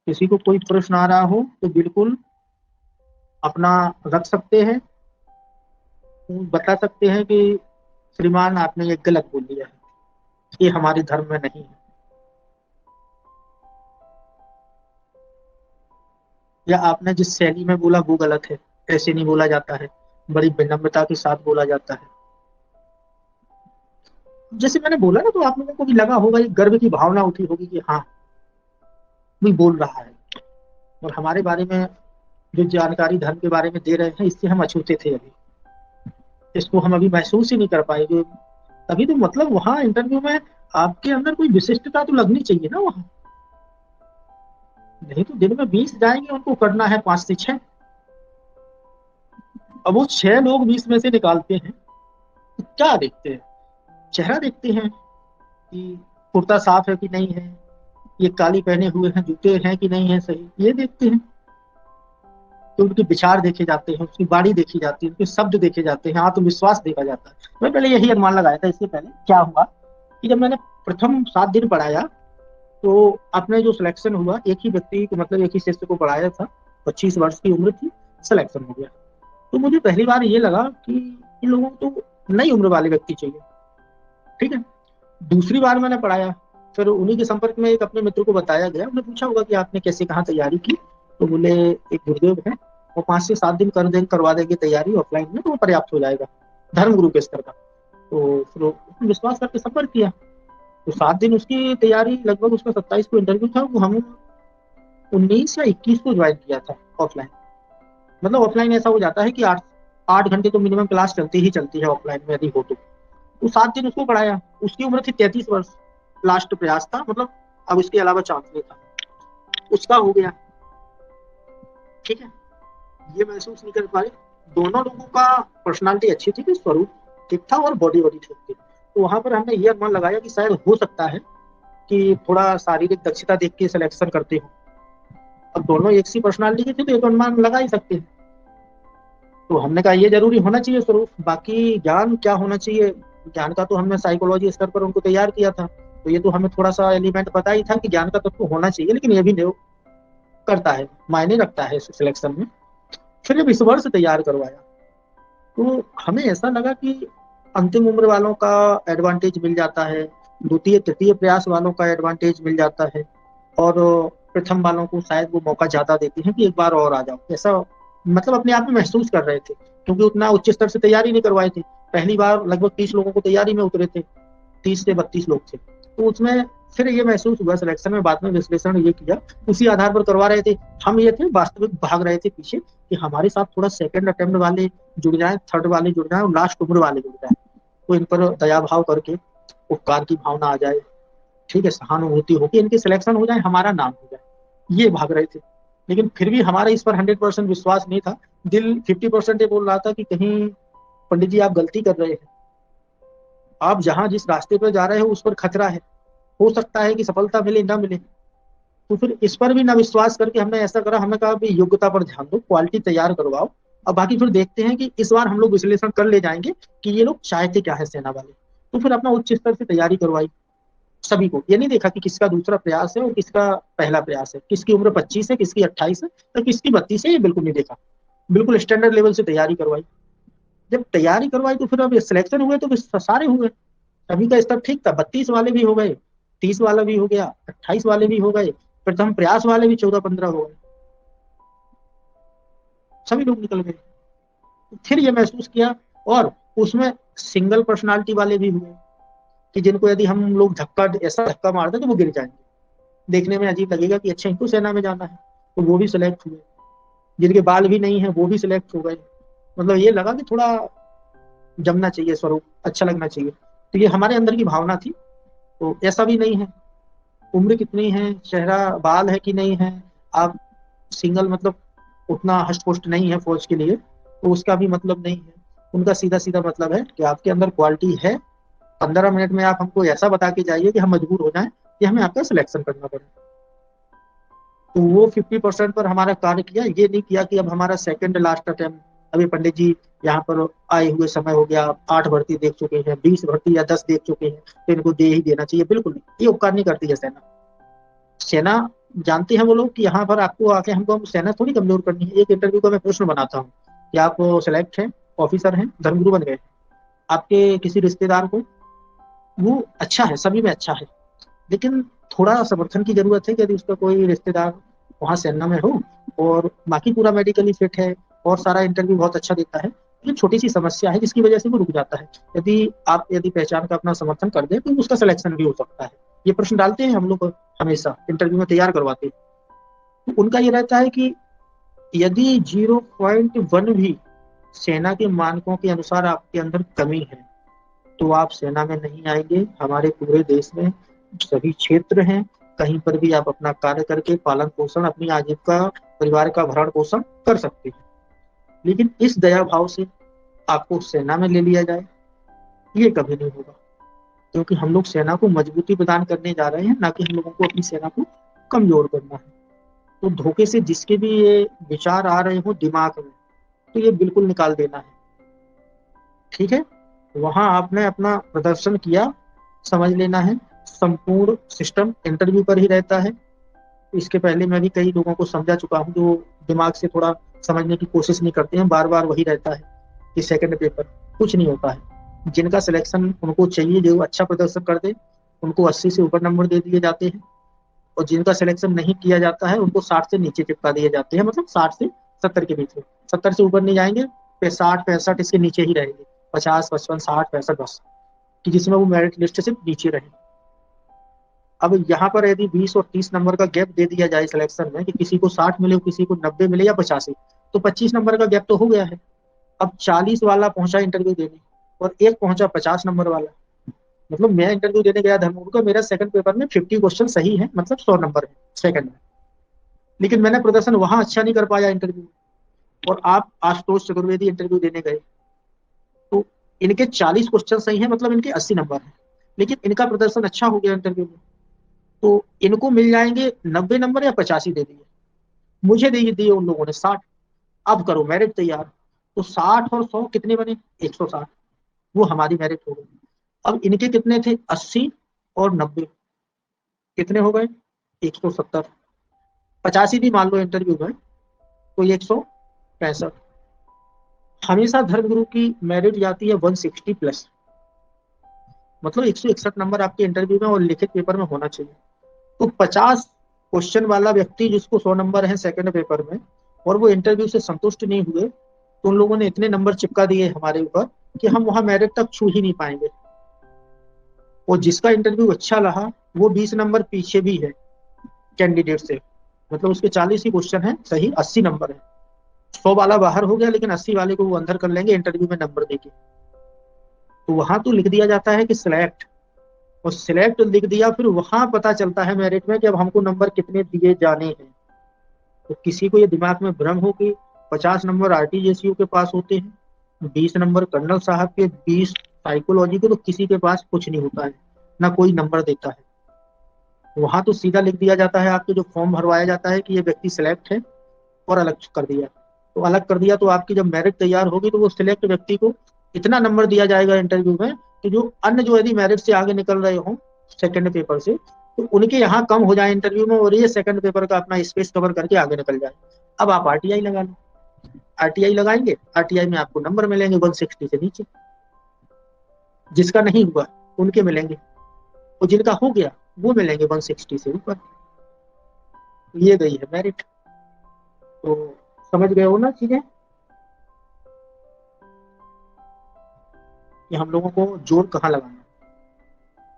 किसी को कोई प्रश्न आ रहा हो तो बिल्कुल अपना रख सकते हैं, बता सकते हैं कि श्रीमान आपने ये गलत बोल दिया है, ये हमारे धर्म में नहीं है, या आपने जिस शैली में बोला वो गलत है, ऐसे नहीं बोला जाता है, बड़ी विनम्रता के साथ बोला जाता है। जैसे मैंने बोला ना, तो आप लोगों को भी लगा होगा, ये गर्व की भावना उठी होगी कि हाँ कोई बोल रहा है, और हमारे बारे में जो जानकारी धर्म के बारे में दे रहे हैं, इससे हम अछूते थे अभी, इसको हम अभी महसूस ही नहीं कर पाएंगे। तभी तो मतलब वहां इंटरव्यू में आपके अंदर कोई विशिष्टता तो लगनी चाहिए ना वहां, नहीं तो दिन में 20 जाएंगे, उनको करना है 5 से 6। अब वो 6 लोग 20 में से निकालते हैं, तो क्या देखते हैं? चेहरा देखते हैं कि कुर्ता साफ है कि नहीं है, ये काली पहने हुए हैं, जूते हैं कि नहीं है सही, ये देखते हैं। तो उनके विचार देखे जाते हैं, उसकी बाड़ी देखी जाती है, उनके शब्द देखे जाते हैं, आत्मविश्वास देखा जाता है। मैं पहले यही अनुमान लगाया था। इससे पहले क्या हुआ कि जब मैंने प्रथम 7 दिन पढ़ाया, तो अपने जो सिलेक्शन हुआ, एक ही व्यक्ति को, मतलब एक ही शिष्य को पढ़ाया था, 25 वर्ष की उम्र थी, सिलेक्शन हो गया। तो मुझे पहली बार ये लगा कि इन लोगों को तो नई उम्र वाले व्यक्ति चाहिए। ठीक है। दूसरी बार मैंने पढ़ाया, फिर उन्हीं के संपर्क में एक अपने मित्र को बताया गया, उन्हें पूछा होगा कि आपने कैसे कहाँ तैयारी की, तो बोले एक गुरुदेव है, वो 5 से 7 दिन करवा देंगे तैयारी ऑफलाइन में, तो वो पर्याप्त हो जाएगा, धर्म गुरु के स्तर का। तो फिर उसने विश्वास करके संपर्क किया। तो 7 दिन उसकी तैयारी, लगभग उसका 27 को इंटरव्यू था, वो हम 19 या 21 को ज्वाइन किया था ऑफलाइन। मतलब ऑफलाइन ऐसा हो जाता है कि 8 8 घंटे तो मिनिमम क्लास चलती ही चलती है ऑफलाइन में, यदि हो तो 7 दिन उसको पढ़ाया। उसकी उम्र थी 33 वर्ष, लास्ट प्रयास था, मतलब अब इसके अलावा चांस नहीं था, उसका हो गया। ठीक है। ये महसूस नहीं कर पाए। दोनों लोगों का पर्सनालिटी अच्छी थी, कि स्वरूप ठीक था और बॉडी बॉडी ठीक थी। तो वहां पर हमने ये अनुमान लगाया कि शायद हो सकता है कि थोड़ा शारीरिक दक्षता देख के सिलेक्शन करते हो। अब दोनों एक सी पर्सनालिटी की थी, तो ये तो अनुमान लगा ही सकते हैं। तो हमने कहा ये जरूरी होना चाहिए स्वरूप, बाकी ज्ञान क्या होना चाहिए, ज्ञान का तो हमने साइकोलॉजी स्तर पर उनको तैयार किया था, तो ये तो हमें थोड़ा सा एलिमेंट पता ही था कि ज्ञान का तत्व तो होना चाहिए, लेकिन ये भी नहीं करता है, मायने रखता है सिलेक्शन में। फिर जब इस वर्ष तैयार करवाया, तो हमें ऐसा लगा कि अंतिम उम्र वालों का एडवांटेज मिल जाता है, द्वितीय तृतीय प्रयास वालों का एडवांटेज मिल जाता है, और प्रथम वालों को शायद वो मौका ज्यादा देते हैं कि एक बार और आ जाओ, ऐसा मतलब अपने आप में महसूस कर रहे थे, क्योंकि उतना उच्च स्तर से तैयारी नहीं करवाए थे। पहली बार लगभग 30 लोगों को तैयारी में उतरे थे, 30 से 32 लोग थे। तो उसमें फिर ये महसूस हुआ सिलेक्शन में, बाद में विश्लेषण ये किया, उसी आधार पर करवा रहे थे। हम ये थे वास्तविक भाग रहे थे पीछे, कि हमारे साथ थोड़ा सेकंड अटेम्प्ट वाले जुड़ जाए, थर्ड वाले जुड़ जाए, और लास्ट उम्र वाले जुड़ जाए, तो इन पर दया भाव करके उपकार की भावना आ जाए, ठीक है, सहानुभूति हो कि इनके सिलेक्शन हो जाए, हमारा नाम हो जाए, ये भाग रहे थे। लेकिन फिर भी हमारा इस पर 100% विश्वास नहीं था। दिल 50% ये बोल रहा था कि कहीं पंडित जी आप गलती कर रहे हैं, आप जहां जिस रास्ते पर जा रहे हो उस पर खतरा है, हो सकता है कि सफलता मिले ना मिले। तो फिर इस पर भी ना विश्वास करके हमने ऐसा करा, हमने कहा भी योग्यता पर ध्यान दो, क्वालिटी तैयार करवाओ, और बाकी फिर देखते हैं कि इस बार हम लोग विश्लेषण कर ले जाएंगे कि ये लोग चाहते क्या है सेना वाले। तो फिर अपना उच्च स्तर से तैयारी करवाई सभी को, ये नहीं देखा कि किसका दूसरा प्रयास है और किसका पहला प्रयास है, किसकी उम्र 25 है, किसकी 28 है, तो किसकी 32 है, ये बिल्कुल नहीं देखा। बिल्कुल स्टैंडर्ड लेवल से तैयारी करवाई। जब तैयारी करवाई तो फिर अब सिलेक्शन हुए, तो फिर सारे हुए, सभी का स्तर ठीक था, 32 वाले भी हो गए, 30 वाला भी हो गया, 28 वाले भी हो गए, प्रथम प्रयास वाले भी 14 15 हो गए, सभी लोग निकल गए। फिर ये महसूस किया, और उसमें सिंगल पर्सनालिटी वाले भी हुए, कि जिनको यदि हम लोग धक्का, ऐसा धक्का मार दें तो वो गिर जाएंगे, देखने में अजीब लगेगा कि अच्छा इनको सेना में जाना है, तो वो भी सिलेक्ट हुए। जिनके बाल भी नहीं है वो भी सिलेक्ट हो गए। मतलब ये लगा कि थोड़ा जमना चाहिए स्वरूप, अच्छा लगना चाहिए, तो ये हमारे अंदर की भावना थी। तो ऐसा भी नहीं है उम्र कितनी है, चेहरा बाल है कि नहीं है, आप सिंगल मतलब उतना हष्ट पुष्ट नहीं है फौज के लिए, तो उसका भी मतलब नहीं है। उनका सीधा सीधा मतलब है कि आपके अंदर क्वालिटी है, 15 मिनट में आप हमको ऐसा बता के जाइए कि हम मजबूर हो जाएं कि हमें आपका सिलेक्शन करना पड़े। तो वो 50% पर हमारा कार्य किया, ये नहीं किया कि अब हमारा सेकंड लास्ट अटेम्प्ट, अभी पंडित जी यहाँ पर आए हुए समय हो गया, 8 भर्ती देख चुके हैं, 20 भर्ती या 10 देख चुके हैं, तो इनको दे ही देना चाहिए, बिल्कुल नहीं, ये उपकार नहीं करती है सेना। सेना जानते हैं वो लोग कि यहाँ पर आपको आके हमको सेना थोड़ी कमजोर करनी है। एक इंटरव्यू का मैं प्रश्न बनाता हूँ कि आप सेलेक्ट हैं, ऑफिसर हैं, धर्मगुरु बन गए, आपके किसी रिश्तेदार को, वो अच्छा है, सभी में अच्छा है, लेकिन थोड़ा समर्थन की जरूरत है कि यदि उसका कोई रिश्तेदार वहाँ सेना में हो और बाकी पूरा मेडिकली फिट है और सारा इंटरव्यू बहुत अच्छा देता है, ये छोटी सी समस्या है जिसकी वजह से वो रुक जाता है। यदि आप यदि पहचान का अपना समर्थन कर दें तो उसका सिलेक्शन भी हो सकता है। ये प्रश्न डालते हैं हम लोग हमेशा इंटरव्यू में तैयार करवाते हैं। तो उनका ये रहता है कि यदि 0.1 भी सेना के मानकों के अनुसार आपके अंदर कमी है तो आप सेना में नहीं आएंगे। हमारे पूरे देश में सभी क्षेत्र हैं, कहीं पर भी आप अपना कार्य करके पालन पोषण, अपनी आजीविका, परिवार का भरण पोषण कर सकते हैं। लेकिन इस दया भाव से आपको सेना में ले लिया जाए, ये कभी नहीं होगा, क्योंकि हम लोग सेना को मजबूती प्रदान करने जा रहे हैं, ना कि हम लोगों को अपनी सेना को कमजोर करना है। तो धोखे से जिसके भी ये विचार आ रहे हो दिमाग में, तो ये बिल्कुल निकाल देना है। ठीक है, वहां आपने अपना प्रदर्शन किया, समझ लेना है संपूर्ण सिस्टम इंटरव्यू पर ही रहता है। इसके पहले मैं भी कई लोगों को समझा चुका हूँ जो दिमाग से थोड़ा समझने की कोशिश नहीं करते हैं, बार बार वही रहता है कि सेकंड पेपर कुछ नहीं होता है। जिनका सिलेक्शन उनको चाहिए, जो अच्छा प्रदर्शन कर दे, उनको 80 से ऊपर नंबर दे दिए जाते हैं, और जिनका सिलेक्शन नहीं किया जाता है उनको 60 से नीचे चिपका दिए जाते हैं, मतलब 60 से 70 के बीच में। 70 से ऊपर नहीं जाएंगे, फिर 60 65 इसके नीचे ही रहेंगे, 50 55 60 65 बस, कि जिसमें वो मेरिट लिस्ट से नीचे रहे। अब यहाँ पर यदि 20 और 30 नंबर का गैप दे दिया जाए सिलेक्शन में, कि किसी को 60 मिले, किसी को 90 मिले या 85, तो 25 नंबर का गैप तो हो गया है। अब 40 वाला पहुंचा इंटरव्यू देने और एक पहुंचा 50 नंबर वाला, मतलब मैं इंटरव्यू देने गया धर्मपुर का, मेरा सेकंड पेपर में 50 क्वेश्चन सही है, मतलब 100 नंबर है सेकंड में, लेकिन मैंने प्रदर्शन वहां अच्छा नहीं कर पाया इंटरव्यू। और आप आशुतोष चतुर्वेदी इंटरव्यू देने गए, तो इनके 40 क्वेश्चन सही है, मतलब इनके 80 नंबर है, लेकिन इनका प्रदर्शन अच्छा हो गया इंटरव्यू में, तो इनको मिल जाएंगे 90 नंबर या 85 दे दिए। मुझे दे दिए उन लोगों ने 60। अब करो मेरिट तैयार, तो 60 और 100 कितने बने, 160, वो हमारी मेरिट हो गई। अब इनके कितने थे, 80 और 90, कितने हो गए, 170। 85 भी मान लो इंटरव्यू में, तो 165। हमेशा धर्मगुरु की मेरिट जाती है 160 प्लस, मतलब 161 नंबर आपके इंटरव्यू में और लिखित पेपर में होना चाहिए। तो 50 क्वेश्चन वाला व्यक्ति जिसको 100 नंबर है सेकंड पेपर में, और वो इंटरव्यू से संतुष्ट नहीं हुए, तो उन लोगों ने इतने नंबर चिपका दिए हमारे ऊपर कि हम वहां मेरिट तक छू ही नहीं पाएंगे। और जिसका इंटरव्यू अच्छा रहा वो 20 नंबर पीछे भी है कैंडिडेट से, मतलब उसके 40 ही क्वेश्चन है सही, 80 नंबर है। 100 वाला बाहर हो गया, लेकिन 80 वाले को वो अंदर कर लेंगे इंटरव्यू में नंबर देके। तो वहां तो लिख दिया जाता है कि सिलेक्ट, और सिलेक्ट लिख दिया, फिर वहां पता चलता है मेरिट में कि अब हमको नंबर कितने दिए जाने हैं। तो किसी को ये दिमाग में भ्रम हो कि 50 नंबर आरटीजेसीयू के पास होते हैं, 20 नंबर कर्नल साहब के, 20 साइकोलॉजी के, तो किसी के पास कुछ नहीं होता है, ना कोई नंबर देता है। वहां तो सीधा लिख दिया जाता है, आपके जो फॉर्म भरवाया जाता है कि ये व्यक्ति सिलेक्ट है, और अलग कर दिया। तो अलग कर दिया, तो आपकी जब मेरिट तैयार होगी तो वो सिलेक्ट व्यक्ति को इतना नंबर दिया जाएगा इंटरव्यू में कि जो अन्य जो यदि मेरिट से आगे निकल रहे हो सेकंड पेपर से, तो उनके यहाँ कम हो जाए इंटरव्यू में, और ये सेकंड पेपर का अपना स्पेस कवर करके आगे निकल जाए। अब आप आरटीआई लगा लो, आरटीआई लगाएंगे, आरटीआई में आपको नंबर मिलेंगे 160 से नीचे, जिसका नहीं हुआ उनके मिलेंगे, और जिनका हो गया वो मिलेंगे 160 से ऊपर। ये गई है मेरिट। तो समझ गए हो ना चीजें, कि हम लोगों को जोर कहाँ लगाना है।